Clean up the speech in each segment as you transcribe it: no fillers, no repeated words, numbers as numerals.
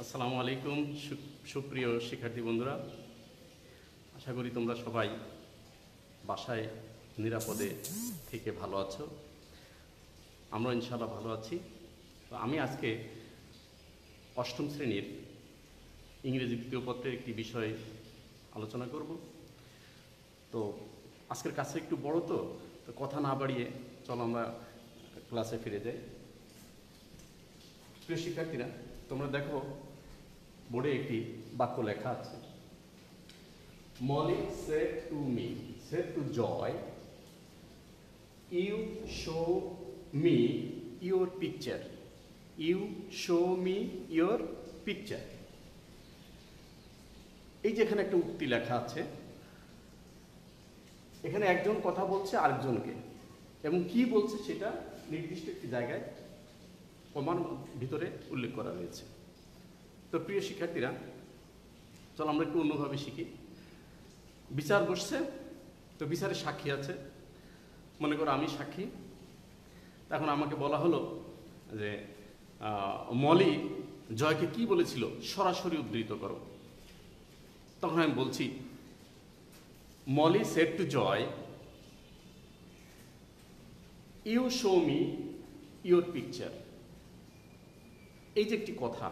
আসসালামু আলাইকুম সুপ্রিয় শিক্ষার্থী বন্ধুরা, আশা করি তোমরা সবাই বাসায় নিরাপদে থেকে ভালো আছো। আমরা ইনশাআল্লাহ ভালো আছি। তো আমি আজকে অষ্টম শ্রেণীর ইংরেজি দ্বিতীয় পত্রের একটি বিষয় আলোচনা করব। তো আজকের কাছে একটু বড়, তো কথা না বাড়িয়ে চলো আমরা ক্লাসে ফিরে যাই। প্রিয় শিক্ষার্থীরা, তোমরা দেখো বোর্ডে একটি বাক্য লেখা আছে। Molly said to Joy, you show me your picture. You show me your picture. এই যে এখানে একটা উক্তি লেখা আছে, এখানে একজন কথা বলছে আরেকজনকে, এবং কি বলছে সেটা নির্দিষ্ট একটি জায়গায় প্রমাণ ভিতরে উল্লেখ করা রয়েছে। তো প্রিয় শিক্ষার্থীরা, চলো আমরা একটু অন্যভাবে শিখি। বিচার বসছে, তো বিচারে সাক্ষী আছে। মনে করো আমি সাক্ষী। এখন আমাকে বলা হলো যে মলি জয়কে কি বলেছিল সরাসরি উদ্ধৃত করো। তখন আমি বলছি, Molly said to Joy, you show me your picture. এই যে একটি কথা,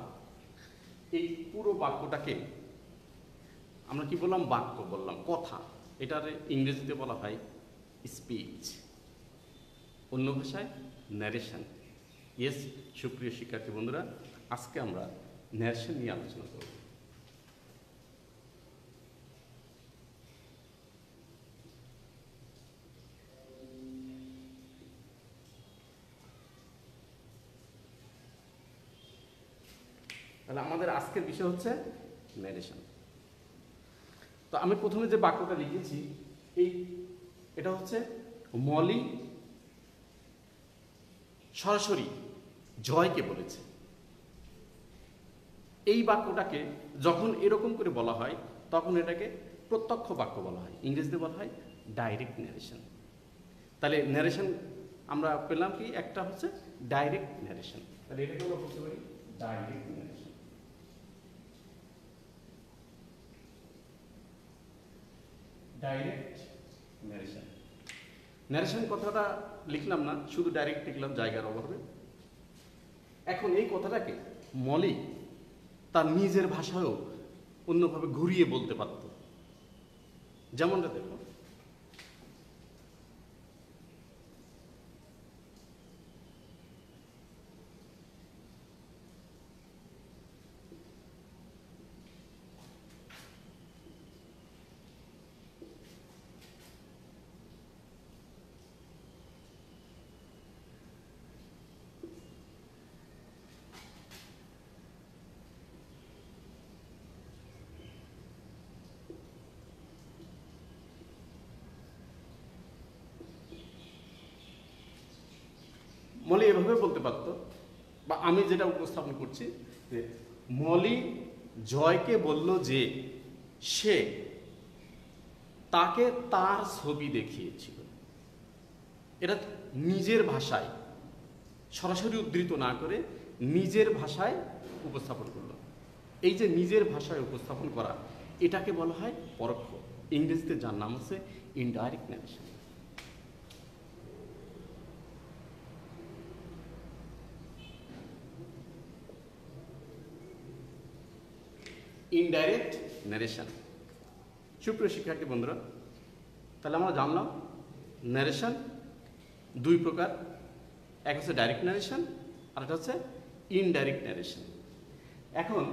এই পুরো বাক্যটাকে আমরা কি বললাম? বাক্য বললাম, কথা। এটার ইংরেজিতে বলা হয় স্পিচ, অন্য ভাষায় ন্যারেশন। ইয়েস, সুপ্রিয় শিক্ষার্থী বন্ধুরা, আজকে আমরা ন্যারেশন নিয়ে আলোচনা করব। তাহলে আমাদের আজকের বিষয় হচ্ছে ন্যারেশন। তো আমি প্রথমে যে বাক্যটা লিখেছি, এটা হচ্ছে মলি সরাসরি জয়কে বলেছে। এই বাক্যটাকে যখন এরকম করে বলা হয় তখন এটাকে প্রত্যক্ষ বাক্য বলা হয়, ইংরেজিতে বলা হয় ডাইরেক্ট ন্যারেশন। তাহলে ন্যারেশন আমরা পেলাম কি? একটা হচ্ছে ডাইরেক্ট ন্যারেশন। তাহলে এটাকে আমরা বলতে পারি direct narration. Direct narration. Narration কথাটা লিখলাম না, শুধু ডাইরেক্ট লিখলাম জায়গার অভাবে। এখন এই কথাটাকে মলি তার নিজের ভাষায়ও অন্যভাবে ঘুরিয়ে বলতে পারত। যেমনটা দেখো, মলি এভাবে বলতে পারতো, বা আমি যেটা উপস্থাপন করছি যে মলি জয়কে বলল যে সে তাকে তার ছবি দেখিয়েছিল। এটা নিজের ভাষায় সরাসরি উদ্ধৃত না করে নিজের ভাষায় উপস্থাপন করলো। এই যে নিজের ভাষায় উপস্থাপন করা, এটাকে বলা হয় পরোক্ষ। ইংরেজিতে যার নাম হচ্ছে ইনডাইরেক্ট ন্যারেশন। Indirect narration. সুপ্রিয় শিক্ষার্থী বন্ধুরা, তাহলে আমরা জানলাম ন্যারেশন দুই প্রকার। এক হচ্ছে ডাইরেক্ট ন্যারেশন, আর একটা হচ্ছে ইনডাইরেক্ট ন্যারেশন। এখন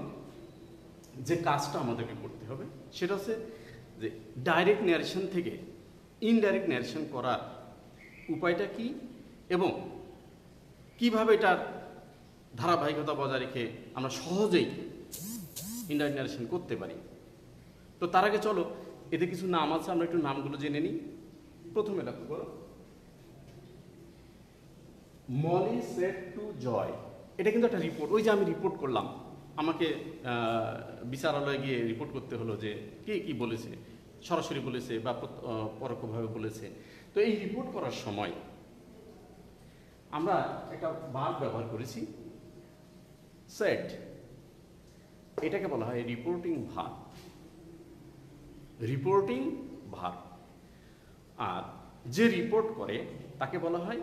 যে কাজটা আমাদেরকে করতে হবে সেটা হচ্ছে যে ডাইরেক্ট ন্যারেশন থেকে ইনডাইরেক্ট ন্যারেশন করার উপায়টা কি, এবং কিভাবে এটার ধারাবাহিকতা বজায় রেখে আমরা সহজেই ইনডাইরেক্ট ন্যারেশন করতে পারি। তো তার আগে চলো, এতে কিছু নাম আছে, আমরা একটু নামগুলো জেনে নিই। প্রথমে লক্ষ্য করো, মলি সেড টু জয়। এটা কিন্তু একটা রিপোর্ট। ওই যে আমি রিপোর্ট করলাম, আমাকে বিচারালয়ে গিয়ে রিপোর্ট করতে হলো যে কে কি বলেছে, সরাসরি বলেছে বা পরোক্ষভাবে বলেছে। তো এই রিপোর্ট করার সময় আমরা একটা ভার্ব ব্যবহার করেছি, সেড। এটাকে বলা হয় রিপোর্টিং ভার্ব। Reporting verb. আর যে রিপোর্ট করে তাকে বলা হয়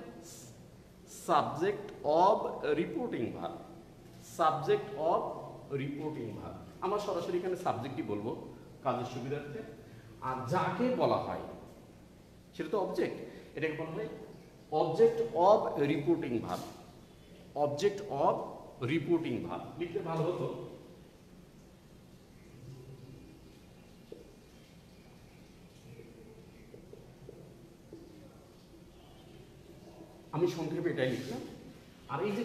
subject of reporting verb. Subject of reporting verb. আমরা সরাসরি এখানে সাবজেক্টই বলবো কাজের সুবিধার্থে। আর যাকে বলা হয় সেটা তো অবজেক্ট, এটাকে বলা হয় object of reporting verb. Object of reporting verb লিখতে ভালো হতো। আমি সংক্ষেপে এটাই লিখলাম। আর এই যে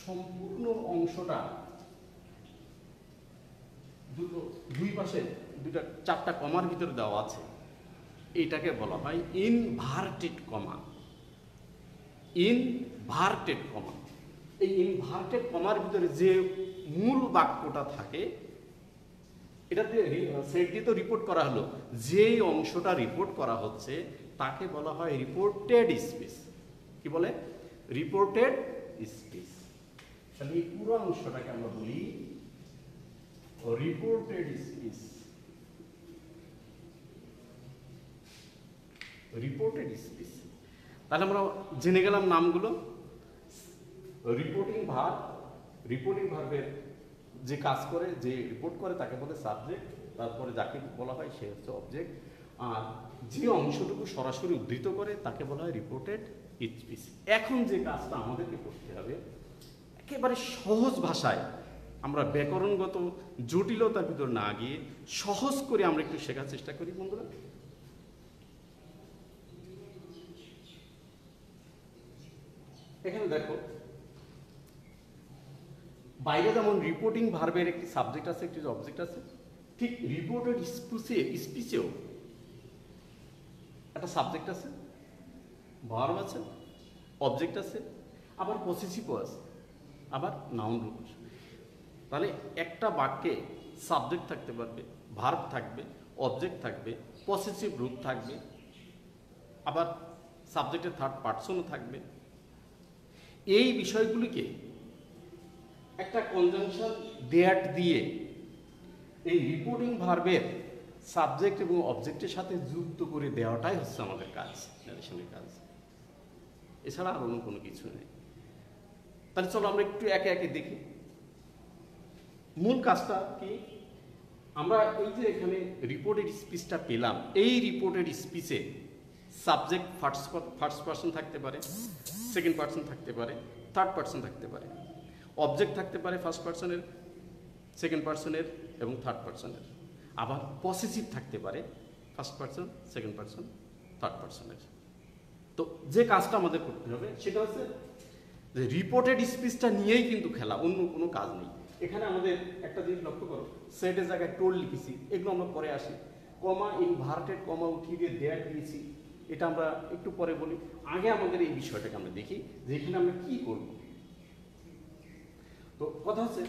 সম্পূর্ণ অংশটা দুই পাশে দুটা চারটা কমার ভিতরে দেওয়া আছে, এটাকে বলা হয় ইনভার্টেড কমা। Inverted comma. এই ইনভার্টেড কমার ভিতরে যে মূল বাক্যটা থাকে, এটাতে সেট দিয়ে তো রিপোর্ট করা হলো, যেই অংশটা রিপোর্ট করা হচ্ছে তাকে বলা হয় রিপোর্টেড স্পিচ। কি বলে? Reported speech. তাহলে এই পুরো অংশটাকে আমরা বলি রিপোর্টেড স্পিচ। Reported speech. তাহলে আমরা জেনে গেলাম নামগুলো। রিপোর্টিং ভার্ব, রিপোর্টিং ভার্বের যে কাজ করে, যে রিপোর্ট করে তাকে বলে সাবজেক্ট, তারপরে যাকে বলা হয় সে হচ্ছে অবজেক্ট, আর যে অংশটুকু সরাসরি উদ্ধৃত করে তাকে বলা হয় রিপোর্টেড স্পিচ। এখন যে কাজটা আমাদেরকে করতে হবে, একেবারে সহজ ভাষায়, আমরা ব্যাকরণগত জটিলতার ভিতর না গিয়ে সহজ করে আমরা একটু শেখার চেষ্টা করি বন্ধুরা। এখানে দেখো, বাইরে যেমন রিপোর্টিং ভার্বের একটি সাবজেক্ট আছে, একটি অবজেক্ট আছে, ঠিক রিপোর্টেড স্পিচেও একটা সাবজেক্ট আছে, ভার্ব আছে, অবজেক্ট আছে, আবার পসেসিভও আছে, আবার নাউন রূপ আছে। তাহলে একটা বাক্যে সাবজেক্ট থাকতে পারবে, ভার্ব থাকবে, অবজেক্ট থাকবে, পসেসিভ রূপ থাকবে, আবার সাবজেক্টের থার্ড পার্সনও থাকবে। এই বিষয়গুলিকে একটা কনজাংশন দ্যাট দিয়ে এই রিপোর্টিং ভার্বের সাবজেক্ট এবং অবজেক্টের সাথে যুক্ত করে দেওয়াটাই হচ্ছে আমাদের কাজ, ন্যারেশনের কাজ। এছাড়া আর অন্য কোনো কিছু নেই। তাহলে চলো আমরা একটু একে একে দেখি মূল কাজটা কি। আমরা এই যে এখানে রিপোর্টেড স্পিচটা পেলাম, এই রিপোর্টেড স্পিচে সাবজেক্ট ফার্স্ট পার্সন থাকতে পারে, সেকেন্ড পার্সন থাকতে পারে, থার্ড পার্সন থাকতে পারে, অবজেক্ট থাকতে পারে ফার্স্ট পার্সনের, সেকেন্ড পার্সনের এবং থার্ড পার্সনের, আবার পসেসিভ থাকতে পারে first person, second person, third পার্সনের। তো যে কাজটা আমাদের করতে হবে সেটা হচ্ছে যে রিপোর্টেড স্পিচটা নিয়েই কিন্তু খেলা, অন্য কোনো কাজ নেই। এখানে আমাদের একটা জিনিস লক্ষ্য করো, সেটের জায়গায় টোল লিখেছি, এগুলো আমরা পরে আসি। কমা, ইনভার্টেড কমা উঠিয়ে দিয়ে দেয়ার দিয়েছি, এটা আমরা একটু পরে বলি। আগে আমাদের এই বিষয়টাকে আমরা দেখি যে এখানে আমরা কি করব। তো কথা হচ্ছে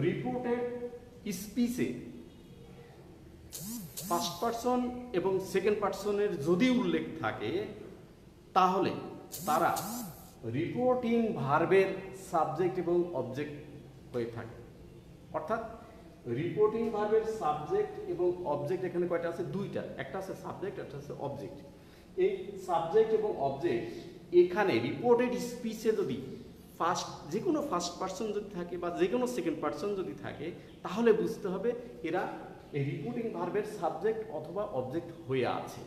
রিপোর্টেড স্পিচে ফার্স্ট পার্সন এবং সেকেন্ড পার্সনের যদি উল্লেখ থাকে তাহলে তারা রিপোর্টিং ভার্বের সাবজেক্ট এবং অবজেক্ট হয়ে থাকে। অর্থাৎ রিপোর্টিং ভার্বের সাবজেক্ট এবং অবজেক্ট এখানে কয়টা আছে? দুইটা, একটা আছে সাবজেক্ট, একটা আছে অবজেক্ট। এই সাবজেক্ট এবং অবজেক্ট এখানে রিপোর্টেড স্পিচে যদি যে কোনো ফার্স্ট পার্সন যদি থাকে বা যে কোনো সেকেন্ড পার্সন যদি থাকে তাহলে বুঝতে হবে এরা এই রিপোর্টিং ভার্বের সাবজেক্ট অথবা অবজেক্ট হয়ে আছে।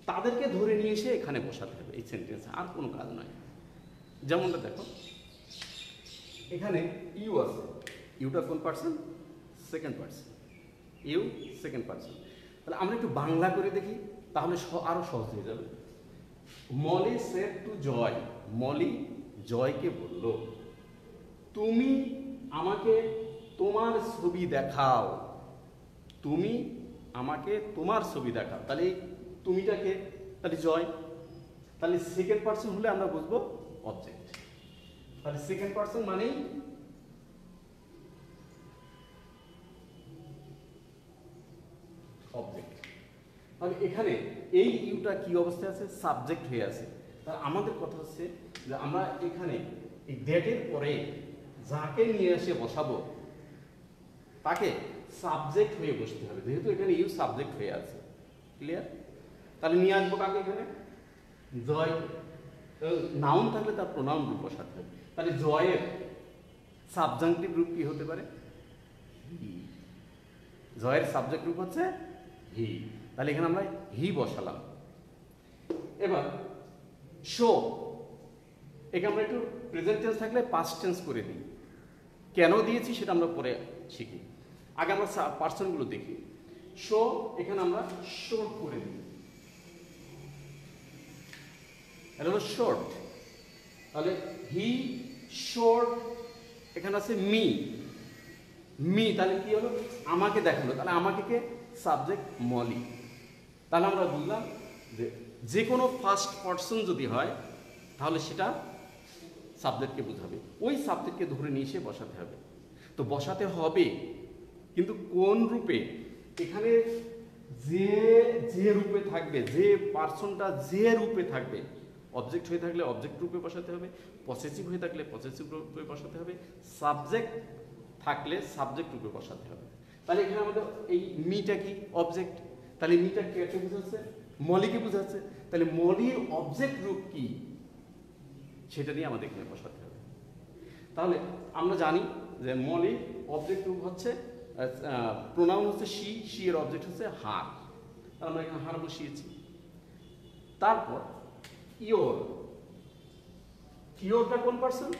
তাদেরকে ধরে নিয়ে এসে এখানে বসাতে হবে এই সেন্টেন্সে, আর কোনো কাজ নয়। যেমনটা দেখো, এখানে ইউ আছে, ইউটা কোন person? Second person. You second person. তাহলে আমরা একটু বাংলা করে দেখি, তাহলে আরো সহজ হয়ে যাবে। মলি সেড টু জয়, মলি জয়কে বলল, তুমি আমাকে তোমার ছবি দেখাও, তুমি আমাকে তোমার ছবি দেখাও। তাহলে এই তুমিটাকে, তাহলে জয়, তাহলে সেকেন্ড পার্সন হলে আমরা বুঝবো অবজেক্ট। তাহলে সেকেন্ড পার্সন মানেই অবজেক্ট। তাহলে এখানে এই ইউটা কি অবস্থায় আছে? সাবজেক্ট হয়ে আছে। তাহলে আমাদের কথা হচ্ছে যে আমরা এখানে এই দ্যাটের পরে যাকে নিয়ে এসে বসাবো তাকে সাবজেক্ট হয়ে বসতে হবে, যেহেতু এখানে ইউ সাবজেক্ট হয়ে আছে। ক্লিয়ার? তাহলে নিয়ে আসবো কাকে এখানে? জয়। নাউন থাকলে তার প্রোনাউন রূপ বসাতে হবে। তাহলে জয়ের সাবজাংটিভ রূপ কি হতে পারে? হি। জয়ের সাবজেক্ট রূপ হচ্ছে হি। তাহলে এখানে আমরা হি বসালাম। এবার শো, এখানে আমরা একটু প্রেজেন্ট টেন্স থাকলে পাস্ট টেন্স করে দিই। কেন দিয়েছি সেটা আমরা পরে শিখি, আগে আমরা পার্সনগুলো দেখি। শো, এখানে আমরা শর্ট করে দিই, এটা হলো শর্ট। তাহলে হি শর্ট, এখানে আছে মি। মি তাহলে কি হলো? আমাকে দেখালো। তাহলে আমাকে কে? সাবজেক্ট মলি। তাহলে আমরা বুঝলাম যে কোনো ফার্স্ট পার্সন যদি হয় তাহলে সেটা সাবজেক্টকে বোঝাবে, ওই সাবজেক্টকে ধরে নিয়ে এসে বসাতে হবে। তো বসাতে হবে, কিন্তু কোন রূপে? এখানে যে যে রূপে থাকবে, যে পার্সনটা যে রূপে থাকবে, অবজেক্ট হয়ে থাকলে অবজেক্ট রূপে বসাতে হবে, পসেসিভ হয়ে থাকলে পসেসিভ রূপে বসাতে হবে, সাবজেক্ট থাকলে সাবজেক্ট রূপে বসাতে হবে। তাহলে এখানে আমাদের এই মিটা কি? অবজেক্ট। তাহলে মিটা কে বোঝাচ্ছে? মলিকে বোঝাচ্ছে। তাহলে মলির অবজেক্ট রূপ কি সেটা নিয়ে আমাদের এখানে বসাতে হবে। তাহলে আমরা জানি যে মলির অবজেক্ট রূপ হচ্ছে, প্রোনাউন হচ্ছে শি, শি এর অবজেক্ট হচ্ছে হার। তাহলে আমরা এখানে হার বসিয়েছি। তারপর ইয়োর, ইয়োরটা কোন পার্সন?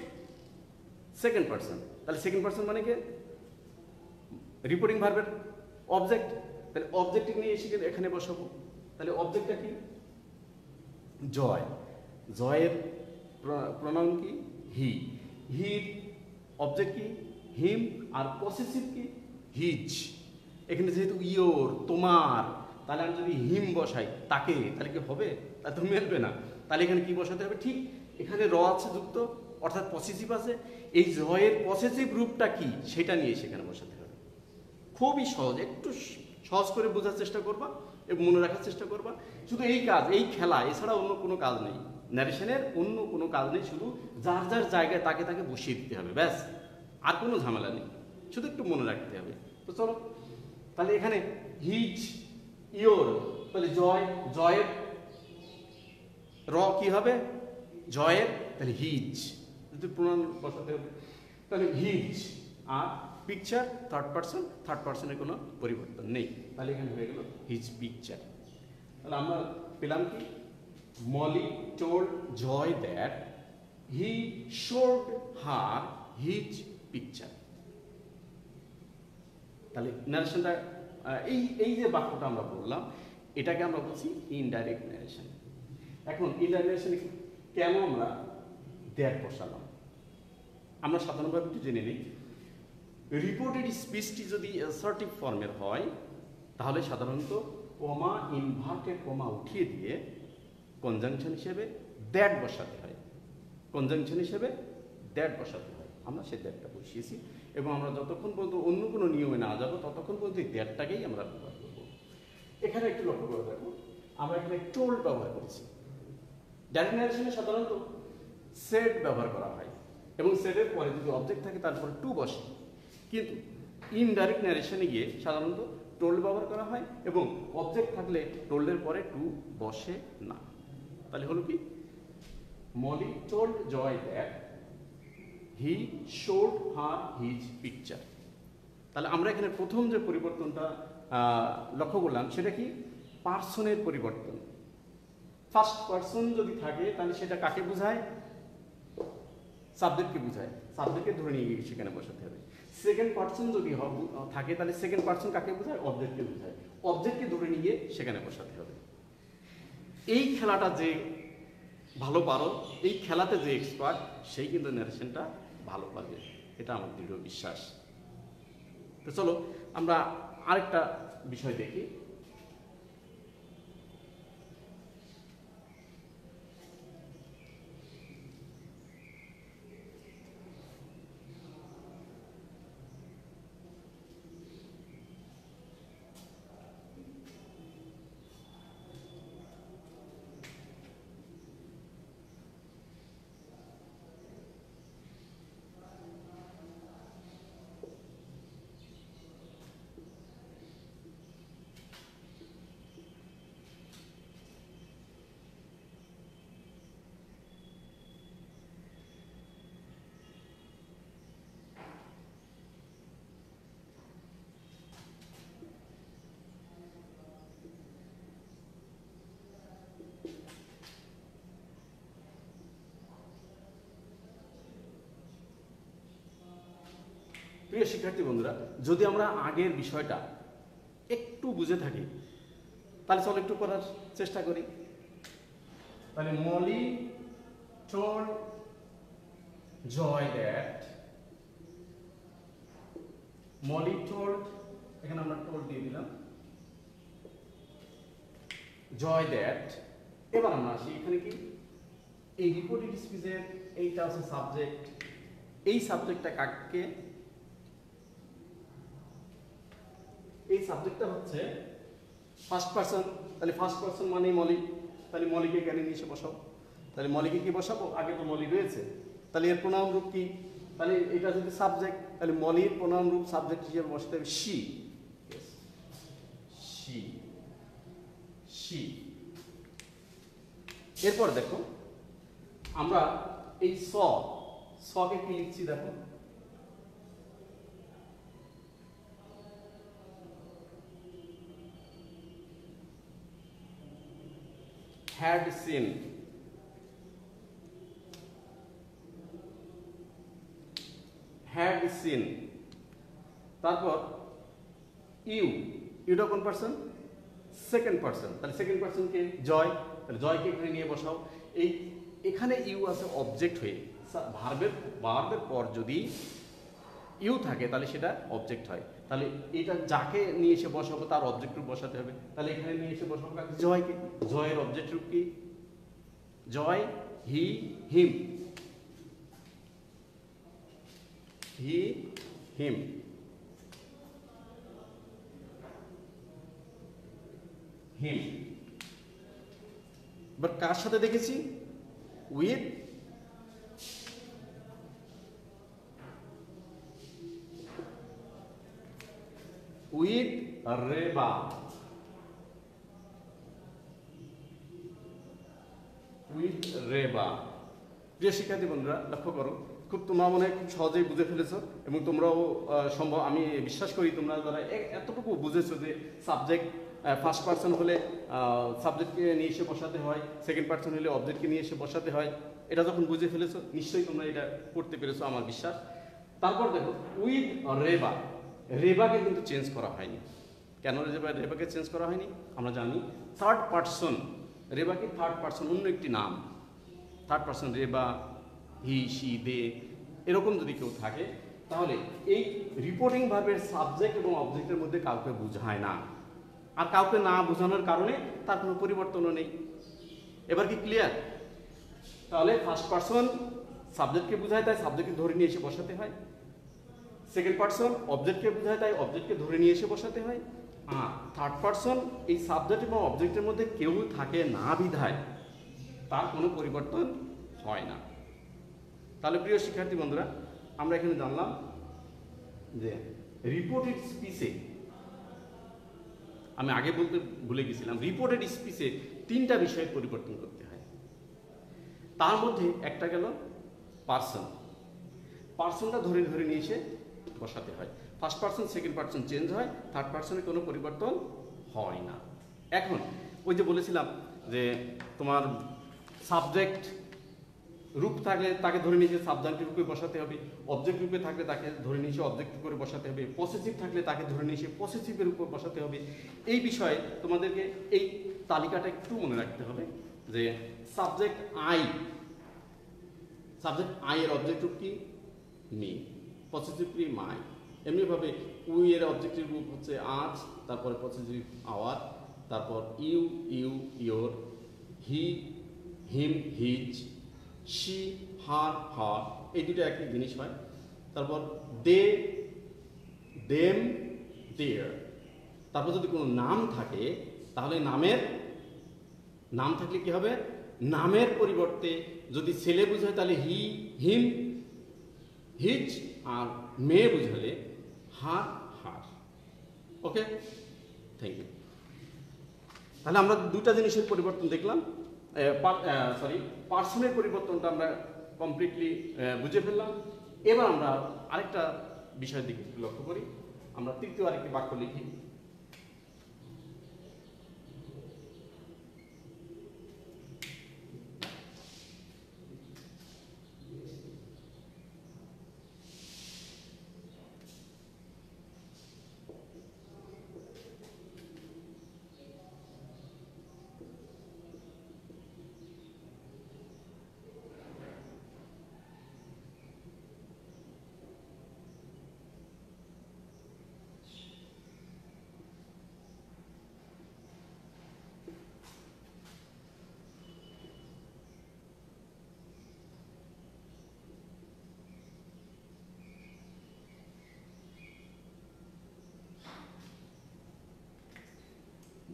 Second person. তাহলে সেকেন্ড পার্সন মানে কি? রিপোর্টিং ভার্বের অবজেক্ট। তাহলে অবজেক্ট নিয়ে এসে এখানে বসাবো। তাহলে অবজেক্টটা কি? জয়। জয়ের প্রোনাউন কি? হি। হির অবজেক্ট কি? হিম। আর পসেসিভ কি? হিজ। এখানে যেহেতু ইয়োর, তোমার, তাহলে আমি যদি হিম বসাই, তাকে, তাহলে কি হবে? তাহলে তো মেলবে না। তাহলে এখানে কি বসাতে হবে? ঠিক এখানে র আছে যুক্ত, অর্থাৎ পসেসিভ আছে। এই জয়ের পসেসিভ রূপটা কি সেটা নিয়ে সেখানে বসাতে হবে। খুবই সহজ, একটু সহজ করে বোঝার চেষ্টা করবা এবং মনে রাখার চেষ্টা করবা। শুধু এই কাজ, এই খেলা, এছাড়া অন্য কোনো কাজ নেই। ন্যারেশনের অন্য কোনো কাজ নেই, শুধু যার যার জায়গায় তাকে তাকে বসিয়ে দিতে হবে, ব্যাস। আর কোনো ঝামেলা নেই, শুধু একটু মনে রাখতে হবে। তো চলো, তাহলে এখানে হিজ, ইয়োর, তাহলে জয়, জয়ের র কি হবে? জয়ের, তাহলে হিজ, যদি প্রণাম বসাতে হবে। তাহলে হিজ। আর পিকচার থার্ড পার্সন, থার্ড পার্সনের কোনো পরিবর্তন নেই। তাহলে এখানে হয়ে গেল হিজ পিকচার। তাহলে আমরা পেলাম কি? Molly told Joy that he showed her his picture. তাহলে ন্যারেশনটা, এই যে বাক্যটা আমরা বললাম, এটাকে আমরা বলছি ইনডাইরেক্ট ন্যারেশন। এখন ইনডাইরেক্ট ন্যারেশনে কেন আমরা দ্যাট বসালাম? আমরা সাধারণভাবে একটু জেনে নিই। রিপোর্টেড স্পিচটি যদি অ্যাসার্টিভ ফর্মের হয় তাহলে সাধারণত কমা, ইনভার্টেড কমা উঠিয়ে দিয়ে কনজাংশন হিসেবে দ্যাট বসাতে হয়। কনজাংশন হিসেবে দ্যাট বসাতে হয়। আমরা সেই দ্যাটটা বসিয়েছি এবং আমরা যতক্ষণ পর্যন্ত অন্য কোনো নিয়মে না যাব ততক্ষণ পর্যন্ত এই দ্যাটটাকেই আমরা ব্যবহার করব। এখানে একটু লক্ষ্য করে দেখো, আমরা এখানে টোল্ড ব্যবহার করেছি। ডাইরেক্ট ন্যারেশনে সাধারণত সেড ব্যবহার করা হয় এবং সেডের পরে যদি অবজেক্ট থাকে তারপরে টু বসে, কিন্তু ইনডাইরেক্ট ন্যারেশনে গিয়ে সাধারণত টোল্ড ব্যবহার করা হয় এবং অবজেক্ট থাকলে টোল্ডের পরে টু বসে না। তাহলে হলো কি? Molly told Joy that he showed her his picture. তাহলে আমরা এখানে প্রথম যে পরিবর্তনটা লক্ষ্য করলাম সেটা কি? পার্সনের পরিবর্তন। ফার্স্ট পার্সন যদি থাকে তাহলে সেটা কাকে বোঝায়? সাবজেক্টকে বোঝায়। সাবজেক্টকে ধরে নিয়ে গিয়ে সেখানে বসাতে হবে। সেকেন্ড পার্সন যদি থাকে তাহলে সেকেন্ড পার্সন কাকে বোঝায়? অবজেক্টকে বোঝায়। অবজেক্টকে ধরে নিয়ে সেখানে বসাতে হবে। এই খেলাটা যে ভালো পারো, এই খেলাতে যে এক্সপার্ট, সেই কিন্তু ন্যারেশনটা ভালো পারবে, এটা আমার দৃঢ় বিশ্বাস। তো চলো আমরা আরেকটা বিষয় দেখি। প্রিয় শিক্ষার্থী বন্ধুরা, যদি আমরা আগের বিষয়টা একটু বুঝে থাকি তাহলে চলো একটু করার চেষ্টা করি। তাহলে Moli told Joy that Molly told, এখানে আমরা told দিয়ে দিলাম, Joy that। এবার আমরা আসি এখানে কি এই রিপোর্টেড স্পিচের এইটা আছে সাবজেক্ট, এই সাবজেক্টটা কাকে, এই সাবজেক্টটা হচ্ছে ফার্স্ট পারসন, তাহলে ফার্স্ট পারসন মানে মলি, তাহলে মলিকে এখানে নিয়ে এসে বসাবো। তাহলে মলিকে কি বসাবো, আগে তো মলি রয়েছে, তাহলে এর প্রোনাউন রূপ কি, তাহলে এটা যদি সাবজেক্ট তাহলে মলির প্রোনাউন রূপ সাবজেক্ট হিসেবে বসাতে হবে শি, শি, শি। এরপর দেখো আমরা এই সকে কি লিখছি দেখো, had seen, had seen। তারপর ইউটা কোন পারসন, সেকেন্ড পারসন, তাহলে সেকেন্ড পারসন কে জয়, তাহলে জয়কে এখানে নিয়ে বসাও। এই এখানে ইউ আছে অবজেক্ট হয়ে, ভার্বের পর যদি ইউ থাকে তাহলে সেটা অবজেক্ট হয়, তাহলে এটা যাকে নিয়ে এসে বসাবো তার অবজেক্ট রূপ বসাতে হবে, তাহলে এখানে নিয়ে এসে বসাবো জয়কে, জয়ের অবজেক্ট রূপ কি, জয়, হি, হিম, হি, হিম, হিম। বাট কার সাথে দেখেছি, with, with Reba, with Reba. প্রিয় শিক্ষার্থী বন্ধুরা লক্ষ্য করো, খুব তোমরা মনে হয় খুব সহজেই বুঝে ফেলেছো, এবং তোমরাও সম্ভব, আমি বিশ্বাস করি তোমরা যারা এতটুকু বুঝেছো যে সাবজেক্ট ফার্স্ট পারসন হলে সাবজেক্টকে নিয়ে এসে বসাতে হয়, সেকেন্ড পারসন হলে অবজেক্টকে নিয়ে এসে বসাতে হয়, এটা যখন বুঝে ফেলেছো নিশ্চয়ই তোমরা এটা করতে পেরেছো আমার বিশ্বাস। তারপর দেখো উইথ রেবা, রেবাকে কিন্তু চেঞ্জ করা হয়নি, কেন রেবাকে চেঞ্জ করা হয়নি আমরা জানি, থার্ড পারসন, রেবা কি থার্ড পারসন, অন্য একটি নাম, থার্ড পারসন রেবা, হি, শি, দে, এরকম যদি কেউ থাকে তাহলে এই রিপোর্টিং ভার্বের সাবজেক্ট এবং অবজেক্টের মধ্যে কাউকে বোঝায় না, আর কাউকে না বোঝানোর কারণে তার কোনো পরিবর্তনও নেই। এবার কি ক্লিয়ার? তাহলে ফার্স্ট পারসন সাবজেক্টকে বোঝায় তাই সাবজেক্টকে ধরে নিয়ে এসে বসাতে হয়, সেকেন্ড পারসন অবজেক্টকে বোঝায় তাই অবজেক্টকে ধরে নিয়ে এসে বসাতে হয়, আর থার্ড পারসন এই সাবজেক্ট এবং অবজেক্টের মধ্যে কেউ থাকে না বিধায় তার কোনো পরিবর্তন হয় না। তাহলে প্রিয় শিক্ষার্থী বন্ধুরা আমরা এখানে জানলাম যে রিপোর্টেড স্পিচে, আমি আগে বলতে ভুলে গেছিলাম, রিপোর্টেড স্পিচে তিনটা বিষয়ের পরিবর্তন করতে হয়, তার মধ্যে একটা গেল পারসন, পারসনটা ধরে ধরে নিয়ে এসে বসাতে হয়, first person second person change হয়, থার্ড পারসনে কোনো পরিবর্তন হয় না। এখন ওই যে বলেছিলাম যে তোমার সাবজেক্ট রূপ থাকলে তাকে ধরে নিয়ে এসে সাবজেক্ট রূপে বসাতে হবে, অবজেক্ট রূপে থাকলে তাকে ধরে নিয়ে এসে অবজেক্ট করে বসাতে হবে, পসেসিভ থাকলে তাকে ধরে নিয়ে এসে পসেসিভের উপর বসাতে হবে। এই বিষয়ে তোমাদেরকে এই তালিকাটা একটু মনে রাখতে হবে যে সাবজেক্ট আই, সাবজেক্ট আই এর অবজেক্ট রূপ কি মি, পসেসিভ কি মাই, এমনিভাবে উই এর অবজেক্টিভ রূপ হচ্ছে আজ, তারপরে পসেসিভ আওয়ার, তারপর you, you, your, he, him, his, she, her, her, এই দুটো একই জিনিস হয়। তারপর দে, দেম, দেয়ার। তারপর যদি কোনো নাম থাকে তাহলে নাম থাকলে কি হবে, নামের পরিবর্তে যদি ছেলে বোঝায় তাহলে হি, হিম, হিজ, আর মেয়ে বুঝালে হার, হার। ওকে, থ্যাংক ইউ। তাহলে আমরা দুটা জিনিসের পরিবর্তন দেখলাম, পার্সনের পরিবর্তনটা আমরা কমপ্লিটলি বুঝে ফেললাম। এবার আমরা আরেকটা বিষয়ের দিকে লক্ষ্য করি, আমরা তৃতীয় আরেকটি বাক্য লিখি।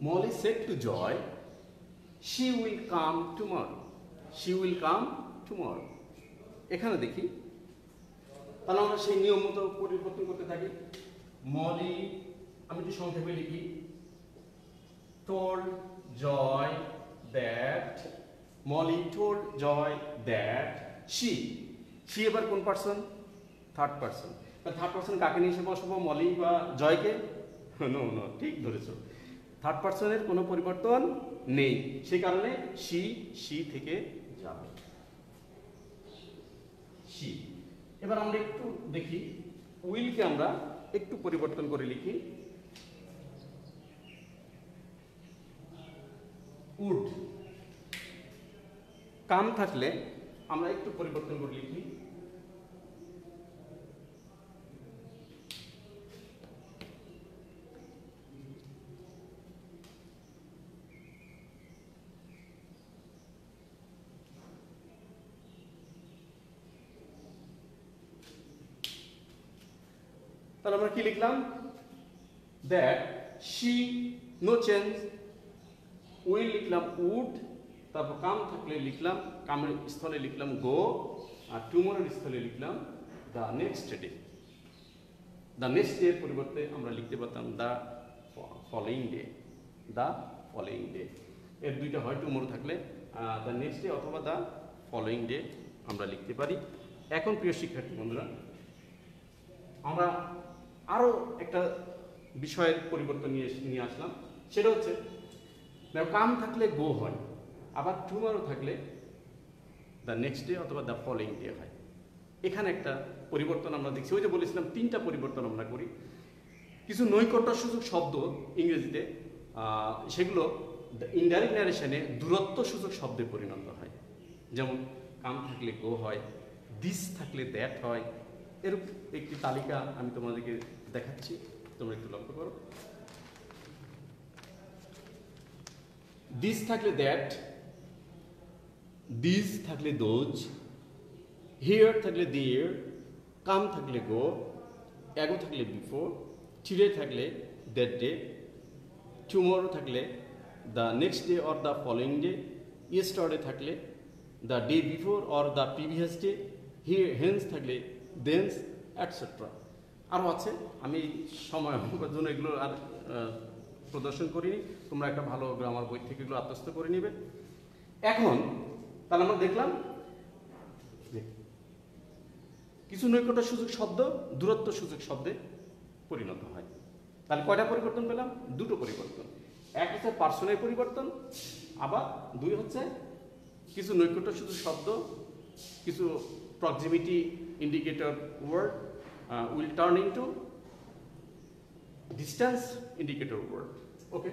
Molly said to Joy, she will come tomorrow. She will come tomorrow. এখানে দেখি, তাহলে আমরা সেই নিয়ম মতো পরিবর্তন করতে থাকি। মলি, আমি একটু সংক্ষেপে লিখি, told Joy that, Molly told Joy that she এবার কোন person? Third person. Third person কাকে নিয়ে এসে বসবো? মলি বা জয়কে? নো, ঠিক ধরেছো। থার্ড পার্সনের কোনো পরিবর্তন নেই, সেই কারণে she থেকে যাবে। she। এবার আমরা একটু দেখি, উইলকে আমরা একটু পরিবর্তন করে লিখি, উড। কাম থাকলে আমরা একটু পরিবর্তন করে লিখি, তাহলে আমরা কি লিখলাম? That she, no change. Will লিখলাম উড, তারপর কাম থাকলে লিখলাম, কামের স্থলে লিখলাম গো, আর টুমোরের স্থলে লিখলাম the next day. The next day এর পরিবর্তে আমরা লিখতে পারতাম the following day. The following day এর দুইটা হয়, টুমোরো থাকলে দ্য নেক্সট ডে অথবা দ্য ফলোইং ডে আমরা লিখতে পারি। এখন প্রিয় শিক্ষার্থী বন্ধুরা, আমরা আরো একটা বিষয়ের পরিবর্তন নিয়ে আসলাম, সেটা হচ্ছে কাম থাকলে গো হয়, আবার টুমরো থাকলে দ্য নেক্সট ডে অথবা দ্য ফলোইং ডে হয়। এখানে একটা পরিবর্তন আমরা দেখছি, ওই যে বলেছিলাম তিনটা পরিবর্তন আমরা করি। কিছু নৈকট্যসূচক শব্দ ইংরেজিতে, সেগুলো ইনডাইরেক্ট ন্যারেশনে দূরত্ব সূচক শব্দে পরিণত হয়। যেমন কাম থাকলে গো হয়, দিস থাকলে দ্যাট হয়। এরূপ একটি তালিকা আমি তোমাদেরকে দেখাচ্ছি, তোমরা একটু লক্ষ্য করো। দিস থাকলে দ্যাট, দিস থাকলে দোজ, হিয়ার থাকলে দিয়ার, কাম থাকলে গো, অ্যাগো থাকলে বিফোর, টুডে থাকলে দ্যাট ডে, টুমরো থাকলে the next day or the following day, yesterday থাকলে the day before or the previous day, hence থাকলে দেন্স, অ্যাটসেট্রা। আরও আছে, আমি সময় জন্য এগুলো আর প্রদর্শন করিনি, তোমরা একটা ভালো গ্রামার বই থেকে এগুলো আত্মস্থ করে নিবে। এখন তাহলে আমরা দেখলাম কিছু নৈকট্য সূচক শব্দ দূরত্ব সূচক শব্দে পরিণত হয়। তাহলে কয়টা পরিবর্তন পেলাম? দুটো পরিবর্তন। এক হচ্ছে পার্সনের পরিবর্তন, আবার দুই হচ্ছে কিছু নৈকট্য সূচক শব্দ, কিছু proximity indicator word will turn into distance indicator word. Okay,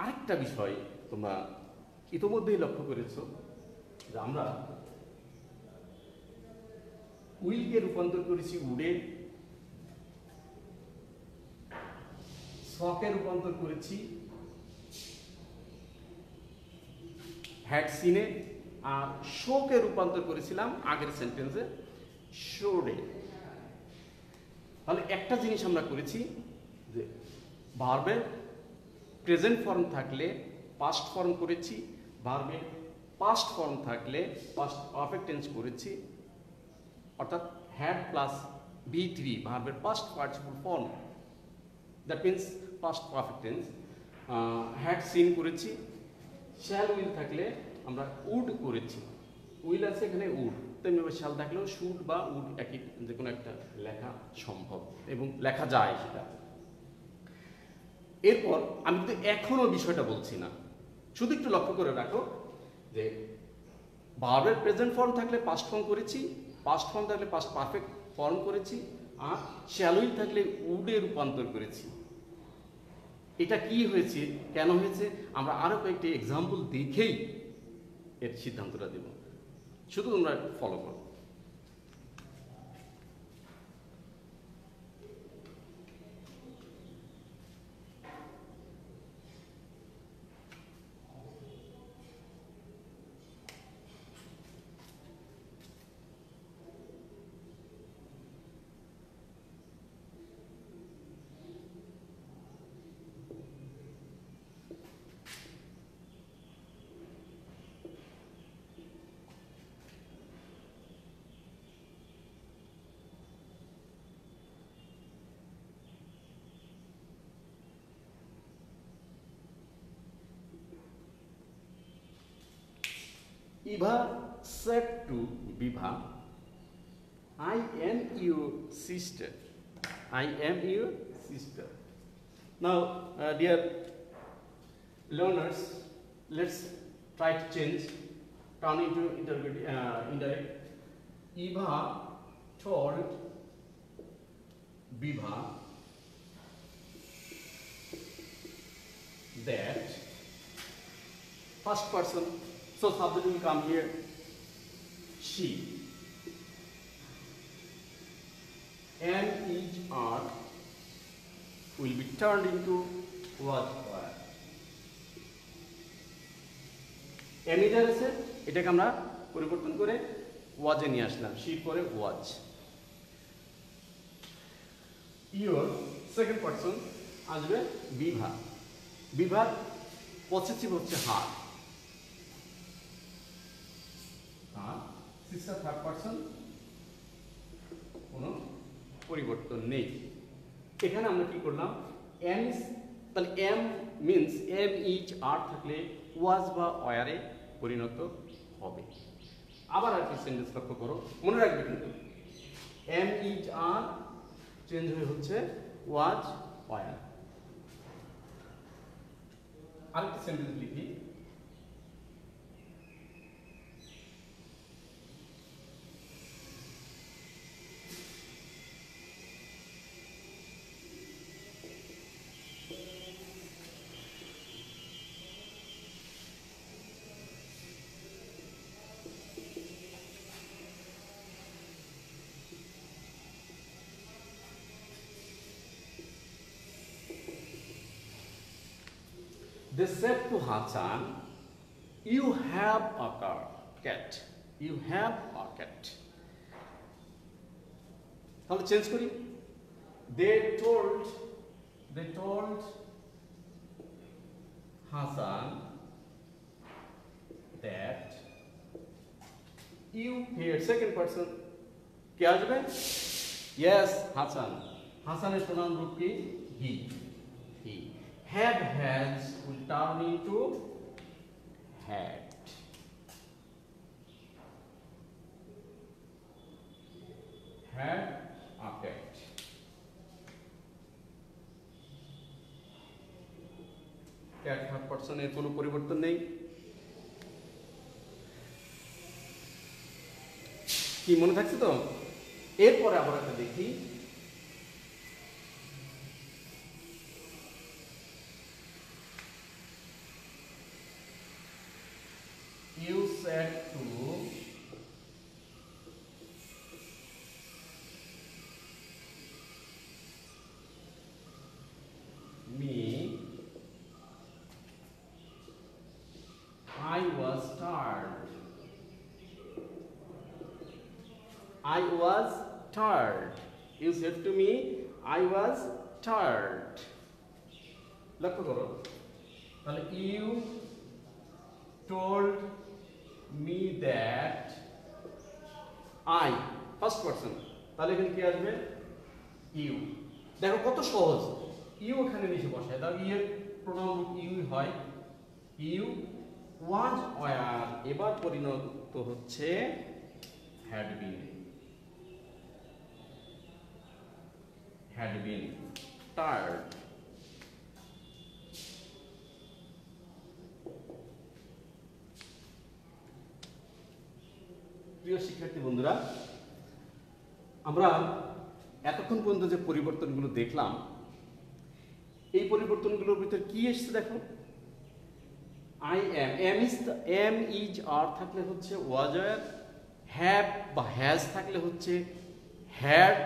আরেকটা বিষয় তোমরা ইতোমধ্যেই লক্ষ্য করেছো যে আমরা উইলকে রূপান্তর করেছি উডে, সকে রূপান্তর করেছি হ্যাড সিনে, আর শোকে রূপান্তর করেছিলাম আগের সেন্টেন্সে শোডে। তাহলে একটা জিনিস আমরা করেছি যে ভার্বের প্রেজেন্ট ফর্ম থাকলে পাস্ট ফর্ম করেছি, ভার্বের পাস্ট ফর্ম থাকলে পাস্ট পারফেক্ট টেন্স করেছি, অর্থাৎ হ্যাড প্লাস B3 ভার্বের past participle form, that means past perfect tense. Had seen করেছি, শ্যাল উইল থাকলে আমরা উড করেছি, উইল আছে এখানে উড, তেমনি শ্যাল থাকলেও শুড বা উড একই, যে কোনো একটা লেখা সম্ভব এবং লেখা যায় সেটা। এরপর আমি কিন্তু এখনো বিষয়টা বলছি না, শুধু একটু লক্ষ্য করে রাখো যে ভার্বের প্রেজেন্ট ফর্ম থাকলে পাস্ট ফর্ম করেছি, পাস্ট ফর্ম থাকলে পাস্ট পারফেক্ট ফর্ম করেছি, আর শ্যাল উইল থাকলে উডে রূপান্তর করেছি। এটা কি হয়েছে, কেন হয়েছে, আমরা আরো কয়েকটি এক্সাম্পল দেখেই এর সিদ্ধান্তটা দেব, শুধু তোমরা ফলো করো। Eva said to Viva, I am your sister. I am your sister. Now, dear learners, let's try to change, turn into indirect. Eva told Viva that, first person, so subject will come here, she, and each R will be turned into was were. Emitter আছে, এটাকে আমরা পরিবর্তন করে ওয়াজে নিয়ে আসলাম, she করে ওয়াজ। Your second person আসবে বিভা। বিভার possessive হচ্ছে হার, আর sister third person কোনো পরিবর্তন নেই। এখানে আমরা কি করলাম, এম ইজ, তাহলে এম মিনস এম ইজ আর থাকলে ওয়াজ বা ওয়ারে পরিণত হবে। আবার আর কি সেন্টেন্স লক্ষ্য করো, মনে রাখবে কিন্তু এম ইজ আর চেঞ্জ হয়ে হচ্ছে ওয়াজ ওয়ার। আরেকটি সেন্টেন্স লিখি, they said to Hassan, you have a cat. You have a cat. তাহলে চেঞ্জ করি, they told Hassan that you here, second person কে আসবে? Yes, Hassan. হাসানের প্রনাউন রূপ কি? he. Had, has will turn into had. Had a cat. Cat third পারসনের কোনো পরিবর্তন নেই। কি মনে থাকছে তো? এরপরে আবার একটা দেখি, you said to me, I was tired. I was tired. You said to me, I was tired. লক্ষ্য করো, তাহলে you told me that I, first person, তাহলে এখানে কি আসবে? you. দেখো কত সহজ, you এখানে নিচে বসায় দাও, এর প্রোনাউন ইউ হয়, you was were, এবার পরিণত হচ্ছে had been tired. প্রিয় শিক্ষার্থী বন্ধুরা, আমরা এতক্ষণ পর্যন্ত যে পরিবর্তনগুলো দেখলাম, এই পরিবর্তনগুলোর ভিতরে কি এসছে দেখো, আই এম, এম ইজ আর থাকলে হচ্ছে ওয়াজ ওয়ার, হ্যাভ বা হ্যাজ থাকলে হচ্ছে হ্যাড,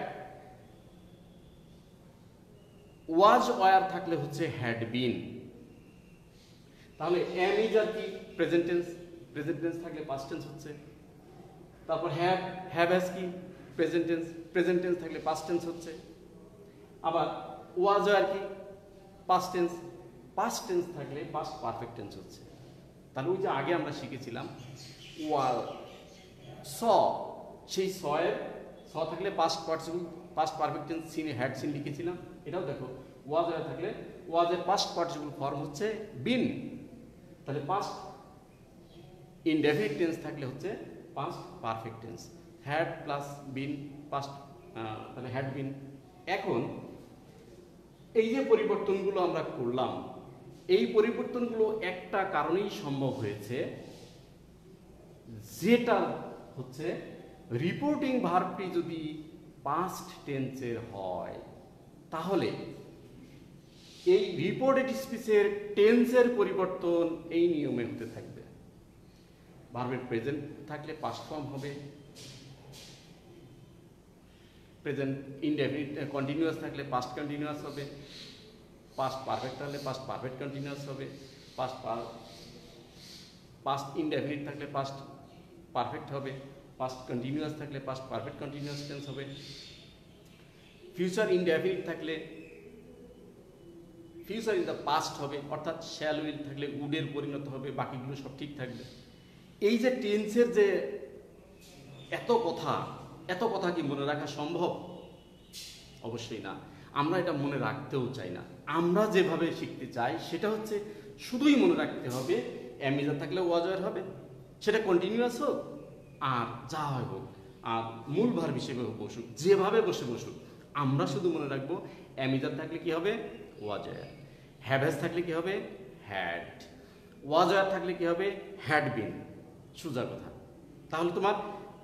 ওয়াজ ওয়ার থাকলে হচ্ছে হ্যাড বিন। তাহলে এম ইজ আর কি? প্রেজেন্ট টেন্স থাকলে পাস্ট টেন্স হচ্ছে। তারপর হ্যাভ হ্যাজ কি? প্রেজেন্ট টেন্স থাকলে পাস্ট টেন্স হচ্ছে। আবার ওয়াজ আর কি? পাস্ট টেন্স থাকলে পাস্ট পারফেক্ট টেন্স হচ্ছে। তাহলে ওই যে আগে আমরা শিখেছিলাম ওয়াল স, সেই স থাকলে past perfect tense seen had seen লিখেছিলাম। এটাও দেখো ওয়াজ আর থাকলে ওয়াজের পাস্ট পার্টিসিপল ফর্ম হচ্ছে বিন। তাহলে পাস্ট ইনডেফিনিট টেন্স থাকলে হচ্ছে past perfect tense. Had plus been past, তাহলে হ্যাড বিন। এখন এই যে পরিবর্তনগুলো আমরা করলাম, এই পরিবর্তনগুলো একটা কারণেই সম্ভব হয়েছে, যেটা হচ্ছে রিপোর্টিং ভার্বটি যদি পাস্ট টেন্সের হয় তাহলে এই রিপোর্টেড স্পিচের টেন্সের পরিবর্তন এই নিয়মে হতে থাকবে। ভার্বের প্রেজেন্ট থাকলে পাস্ট ফর্ম হবে, প্রেজেন্ট ইনডেফিনিট কন্টিনিউয়াস থাকলে পাস্ট কন্টিনিউয়াস হবে, পাস্ট পারফেক্ট থাকলে পাস্ট পারফেক্ট কন্টিনিউয়াস হবে, পাস্ট ইনডেফিনিট থাকলে পাস্ট পারফেক্ট হবে, পাস্ট কন্টিনিউয়াস থাকলে পাস্ট পারফেক্ট কন্টিনিউয়াস টেন্স হবে, ফিউচার ইনডেফিনিট থাকলে ফিউচার ইন দ্য পাস্ট হবে, অর্থাৎ শ্যাল উইল থাকলে উডের পরিণত হবে, বাকিগুলো সব ঠিক থাকবে। এই যে টেন্সের যে এত কথা কি মনে রাখা সম্ভব? অবশ্যই না। আমরা এটা মনে রাখতেও চাই না। আমরা যেভাবে শিখতে চাই সেটা হচ্ছে শুধুই মনে রাখতে হবে অ্যামিজার থাকলে ওয়াজার হবে, সেটা কন্টিনিউয়াস হোক আর যা হয় হোক, আর মূল ভার্ব হিসেবে বসুক, যেভাবে বসুক, আমরা শুধু মনে রাখবো অ্যামিজার থাকলে কি হবে ওয়াজার, হ্যাভ থাকলে কি হবে হ্যাড, ওয়াজার থাকলে কি হবে হ্যাড বিন। সোজা কথা। তাহলে তোমার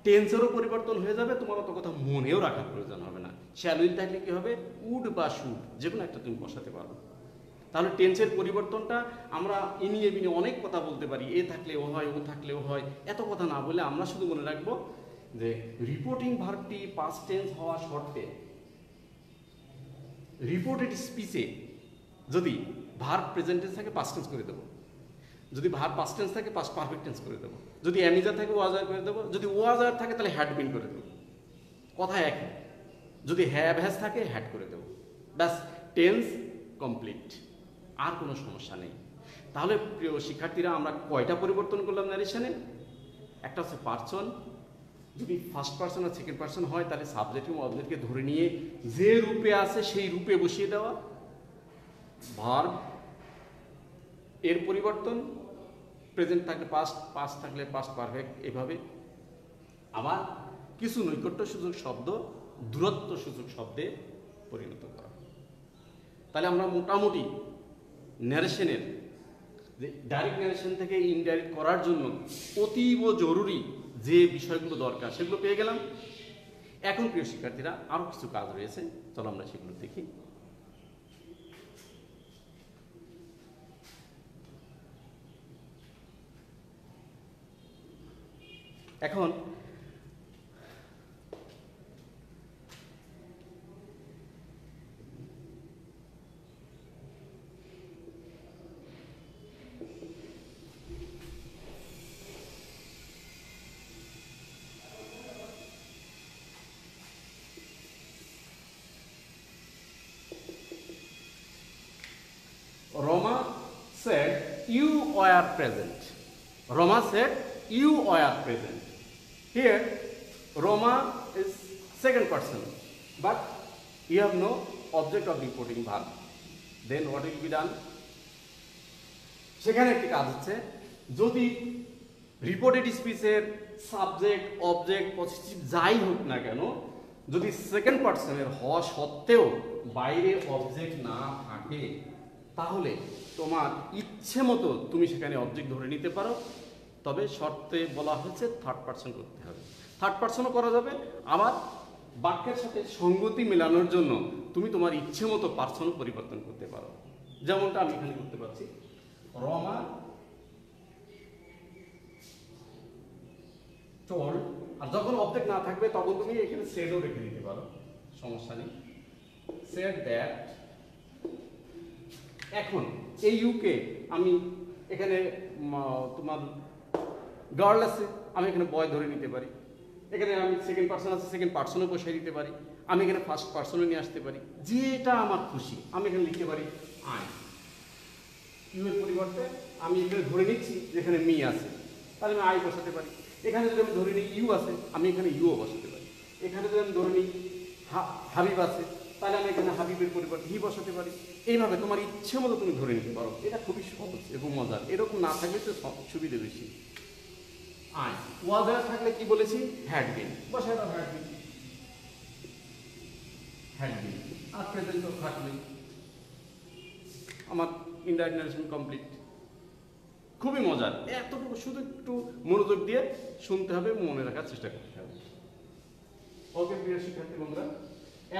টেন্সেরও পরিবর্তন হয়ে যাবে, তোমার অত কথা মনেও রাখার প্রয়োজন হবে না। শ্যাল উইল থাকলে কি হবে উড বা শুড, যে কোনো একটা তুমি বসাতে পারো। তাহলে টেন্সের পরিবর্তনটা আমরা ইনিয়ে বিনিয়ে অনেক কথা বলতে পারি, এ থাকলে ও হয়, ও থাকলে ও হয়, এত কথা না বলে আমরা শুধু মনে রাখবো যে রিপোর্টিং ভার্বটি পাস্ট টেন্স হওয়া শর্তে রিপোর্টেড স্পিচে যদি ভার্ব প্রেজেন্ট টেন্স থাকে পাস্ট টেন্স করে দেবো, যদি ভার্ব পাস্ট টেন্স থাকে পাস্ট পারফেক্ট টেন্স করে দেবো, যদি অ্যামিজার থাকে ওয়াজার করে দেবো, যদি ওয়াজার থাকে তাহলে হ্যাড বিন করে দেবো। কথা একই। যদি হ্যাভ হ্যাজ থাকে হ্যাড করে দেবো, ব্যাস টেন্স কমপ্লিট, আর কোনো সমস্যা নেই। তাহলে প্রিয় শিক্ষার্থীরা আমরা কয়টা পরিবর্তন করলাম ন্যারেশনে? একটা হচ্ছে পার্সন, যদি ফার্স্ট পার্সন আর সেকেন্ড পার্সন হয় তাহলে সাবজেক্ট এবং অবজেক্টকে ধরে নিয়ে যে রূপে আছে সেই রূপে বসিয়ে দেওয়া। ভার্ব এর পরিবর্তন, প্রেজেন্ট থাকলে পাস্ট, পাস্ট থাকলে পাস্ট পারফেক্ট, এভাবে। আবার কিছু নৈকট্য সূচক শব্দ দূরত্ব সূচক শব্দে পরিণত করা। তাহলে আমরা মোটামুটি ন্যারেশনের যে ডাইরেক্ট ন্যারেশন থেকে ইনডাইরেক্ট করার জন্য অতীব জরুরি যে বিষয়গুলো দরকার সেগুলো পেয়ে গেলাম। এখন প্রিয় শিক্ষার্থীরা আরও কিছু কাজ রয়েছে, চলো আমরা সেগুলো দেখি। এখন Roma said you were present. Roma said you were present. Here Roma is second person, but you have no object of reporting verb. Then what will be done? সেখানে একটি কাজ হচ্ছে, যদি রিপোর্টেড স্পিচের সাবজেক্ট অবজেক্ট পজিটিভ যাই হোক না কেন, যদি সেকেন্ড পার্সনের হওয়া সত্ত্বেও বাইরে অবজেক্ট না থাকে তাহলে তোমার ইচ্ছে মতো তুমি সেখানে অবজেক্ট ধরে নিতে পারো। তবে শর্তে বলা হয়েছে থার্ড পার্সন করতে হবে। থার্ড পার্সনও করা যাবে, আবার বাক্যের সাথে সঙ্গতি মেলানোর জন্য তুমি তোমার ইচ্ছে মতো পার্সনও পরিবর্তন করতে পারো, যেমনটা আমি এখানে করতে পারছি। রমা told, আর যখন অবজেক্ট না থাকবে তখন তুমি এখানে সেডও রেখে দিতে পারো, সমস্যা নেই। said that, এখন এই ইউকে আমি এখানে তোমার গার্ল আছে, আমি এখানে বয় ধরে নিতে পারি। এখানে আমি সেকেন্ড পার্সন আছে, সেকেন্ড পার্সনও বসিয়ে দিতে পারি। আমি এখানে ফার্স্ট পার্সনও নিয়ে আসতে পারি, যেটা আমার খুশি। আমি এখানে লিখতে পারি আই, ইউ এর পরিবর্তে আমি এখানে ধরে নিচ্ছি যেখানে মি আছে, তাহলে আমি আই বসাতে পারি। এখানে যদি আমি ধরে নিই ইউ আছে, আমি এখানে ইউও বসাতে পারি। এখানে যদি আমি ধরে নিই হাবিব আছে, তাহলে আমি এখানে হাবিবের পরিবর্তে হি বসাতে পারি। এইভাবে তোমার ইচ্ছে মতো তুমি ধরে নিতে পারো। এটা খুবই সহজ এবং মজার। এরকম না থাকলে তো সুবিধে বেশি। আই ওয়াদার থাকলে কি বলেছি হ্যাড বিন বসায় দাও হ্যাড বিন আর প্রেজেন্ট তো থাকলেই আমার ইনডাইরেক্ট নারেশন কমপ্লিট। খুবই মজার, এতটুকু শুধু একটু মনোযোগ দিয়ে শুনতে হবে, মনে রাখার চেষ্টা করতে হবে। ওকে প্রিয় শিক্ষার্থী বন্ধুরা,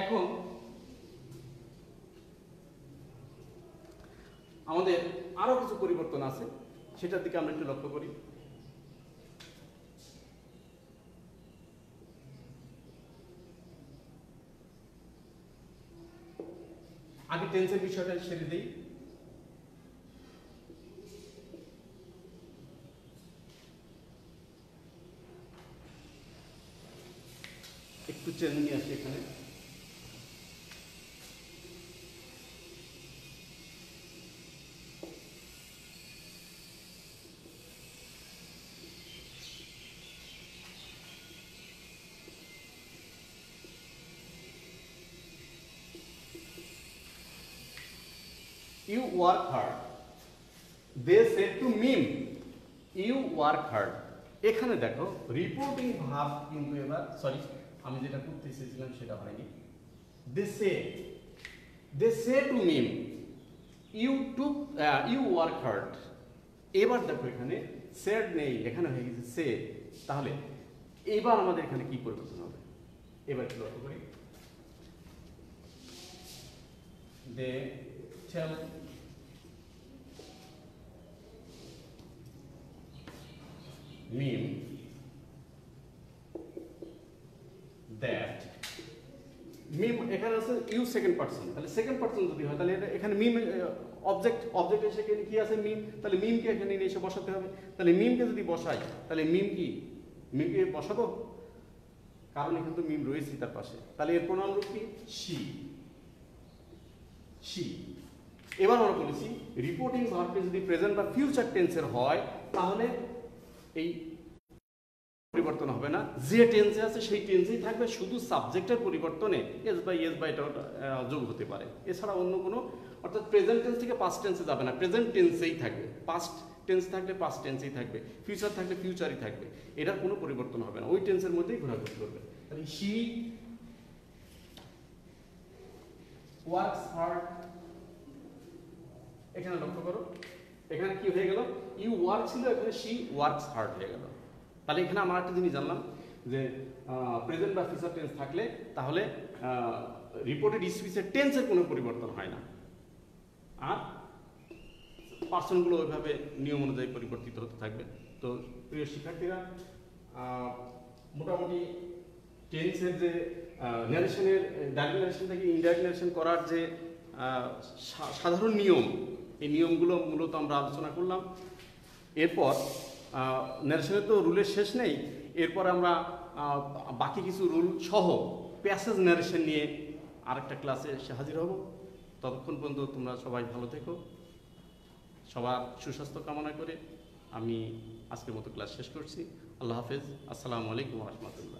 এখন আমাদের আরো কিছু পরিবর্তন আছে, সেটার দিকে আমরা একটু লক্ষ্য করি। আগে টেন্সের বিষয়টা সেরে দিই। একটু চেঞ্জ নিয়ে আসি এখানে। You work hard. They said to mim, you work hard. এখানে দেখো রিপোর্টিং ভার্ব কিন্তু এবার সরি আমি যেটা করতে চেয়েছিলাম সেটা হয়নি। They say to mim, you work hard. এবার দেখো এখানে said নেই, এখানে হয়ে গেছে say। তাহলে এবার আমাদের এখানে কি পরিবর্তন হবে এবার একটু লক্ষ্য করি। They tell mim that মিম এখানে আছে ইউ সেকেন্ড পারসন, তাহলে সেকেন্ড পারসন যদি হয় তাহলে এখানে মিম অবজেক্ট এসে কি আছে মিম, তাহলে মিমকে এখানে নিয়ে এসে বসাতে হবে। তাহলে মিমকে যদি বসাই তাহলে মিমকে বসাবো, কারণ এখানে তো মিম রয়েছে তার পাশে। তাহলে এর প্রনাউন রূপ কি শি। এবার আমরা বলেছি রিপোর্টিং ভার্বটি যদি প্রেজেন্ট বা ফিউচার টেন্সের হয় তাহলে এই পরিবর্তন হবে না, যে টেন্সে আছে সেই টেন্সেই থাকবে, শুধু সাবজেক্টের পরিবর্তনে এস বাই এটা যোগ হতে পারে, এছাড়া অন্য কোনো, অর্থাৎ প্রেজেন্ট টেন্স থেকে পাস্ট টেন্সে যাবে না, প্রেজেন্ট টেন্সেই থাকবে। পাস্ট টেন্স থাকলে পাস্ট টেন্সেই থাকবে, ফিউচার থাকলে ফিউচারই থাকবে, এটার কোনো পরিবর্তন হবে না, ওই টেন্সের মধ্যেই ঘোরাঘুরি করবে। তাহলে শি ওয়ার্কস হার্ড, এখানে লক্ষ্য করো এখানে কি হয়ে গেল, ইউ ওয়ার্ক ছিল, এখানে শি ওয়ার্কস হার্ড হয়ে গেল। তাহলে এখানে আমরা একটা জিনিস জানলাম যে প্রেজেন্ট বা ফিউচার টেন্স থাকলে তাহলে রিপোর্টেড স্পিচের টেন্সের কোনো পরিবর্তন হয় না, আর পার্সনগুলো ওইভাবে নিয়ম অনুযায়ী পরিবর্তিত হতে থাকবে। তো প্রিয় শিক্ষার্থীরা, মোটামুটি টেন্সের যে ন্যারেশনের ডাইরেক্ট ন্যারেশন থেকে ইনডাইরেক্ট ন্যারেশন করার যে সাধারণ নিয়ম, এই নিয়মগুলো মূলত আমরা আলোচনা করলাম। এরপর ন্যারেশনের তো রুলের শেষ নেই, এরপর আমরা বাকি কিছু রুল সহ প্যাসেজ ন্যারেশন নিয়ে আরেকটা ক্লাসে এসে হাজির হব। ততক্ষণ পর্যন্ত তোমরা সবাই ভালো থেকো, সবার সুস্বাস্থ্য কামনা করে আমি আজকের মতো ক্লাস শেষ করছি। আল্লাহ হাফেজ, আসসালামু আলাইকুম ওয়া রাহমাতুল্লাহ।